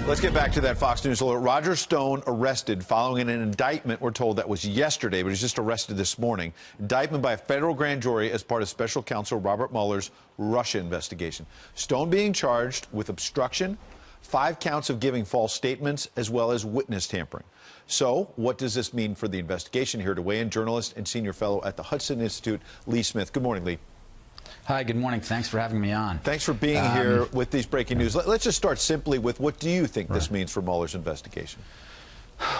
Let's get back to that Fox News alert. Roger Stone arrested following an indictment, we're told, that was yesterday, but he's just arrested this morning. Indictment by a federal grand jury as part of special counsel Robert Mueller's Russia investigation. Stone being charged with obstruction, 5 counts of giving false statements, as well as witness tampering. So what does this mean for the investigation? Here to weigh in, journalist and senior fellow at the Hudson Institute, Lee Smith. Good morning, Lee. Hi, good morning. Thanks for having me on. Thanks for being here with these breaking news. Let's just start simply with, what do you think this means for Mueller's investigation?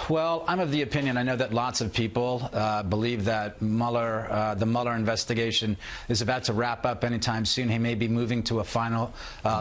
Well, I'm of the opinion, I know that lots of people believe that Mueller, the Mueller investigation is about to wrap up anytime soon. He may be moving to a final,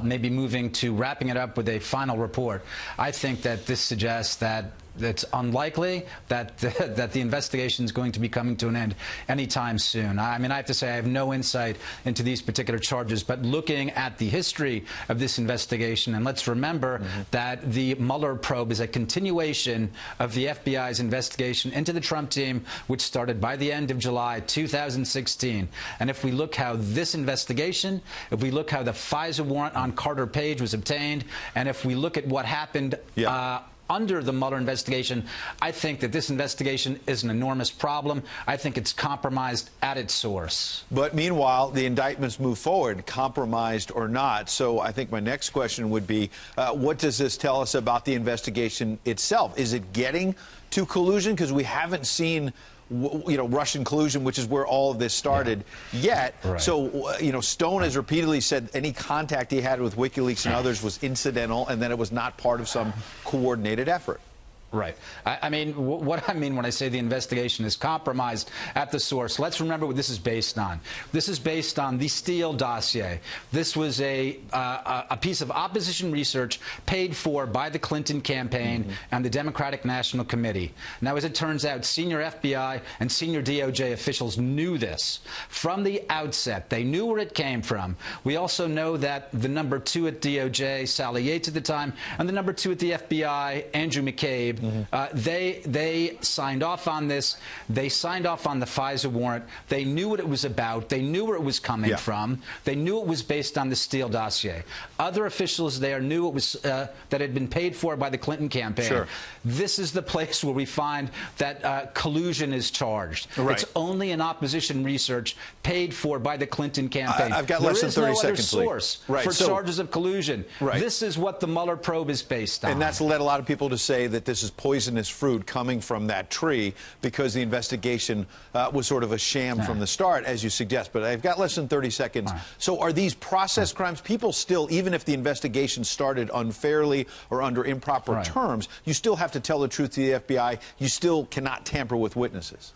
maybe moving to wrapping it up with a final report. I think that this suggests that it's unlikely that the investigation is going to be coming to an end anytime soon. I mean, I have to say I have no insight into these particular charges, but looking at the history of this investigation, and let's remember that the Mueller probe is a continuation of the FBI's investigation into the Trump team, which started by the end of July 2016. And if we look how this investigation, if we look how the FISA warrant on Carter Page was obtained, and if we look at what happened under the Mueller investigation, I think that this investigation is an enormous problem. I think it's compromised at its source. But meanwhile, the indictments move forward, compromised or not. So I think my next question would be, what does this tell us about the investigation itself? Is it getting to collusion? Because we haven't seen Russian collusion, which is where all of this started, yet. Right. So, Stone has repeatedly said any contact he had with WikiLeaks and others was incidental, and that it was not part of some coordinated effort. Right. I mean, what I mean when I say the investigation is compromised at the source, let's remember what this is based on. This is based on the Steele dossier. This was a piece of opposition research paid for by the Clinton campaign and the Democratic National Committee. Now, as it turns out, senior FBI and senior DOJ officials knew this from the outset. They knew where it came from. We also know that the number 2 at DOJ, Sally Yates at the time, and the number 2 at the FBI, Andrew McCabe, they signed off on this. They signed off on the FISA warrant. They knew what it was about. They knew where it was coming from. They knew it was based on the Steele dossier. Other officials there knew it was that had been paid for by the Clinton campaign. Sure. This is the place where we find that collusion is charged. Right. It's only an opposition research paid for by the Clinton campaign. I've got less than 30 seconds. There is no other source for charges of collusion. Right. This is what the Mueller probe is based on. And that's led a lot of people to say that this is poisonous fruit coming from that tree, because the investigation was sort of a sham from the start, as you suggest. But I've got less than 30 seconds. So are these process crimes? People still, even if the investigation started unfairly or under improper terms, you still have to tell the truth to the FBI. You still cannot tamper with witnesses.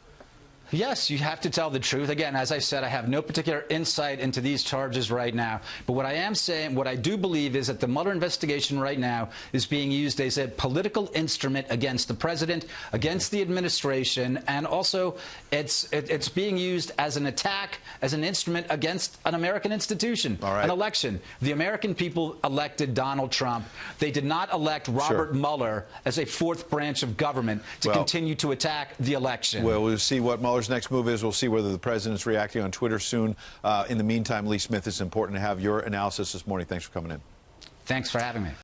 Yes, you have to tell the truth. Again, as I said, I have no particular insight into these charges right now. But what I am saying, what I do believe is that the Mueller investigation right now is being used as a political instrument against the president, against the administration, and also it's being used as an attack, as an instrument against an American institution, an election. The American people elected Donald Trump. They did not elect Robert Mueller as a 4th branch of government to continue to attack the election. Well, we'll see what Mueller's next move is. We'll see whether the president's reacting on Twitter soon. In the meantime, Lee Smith, it's important to have your analysis this morning. Thanks for coming in. Thanks for having me.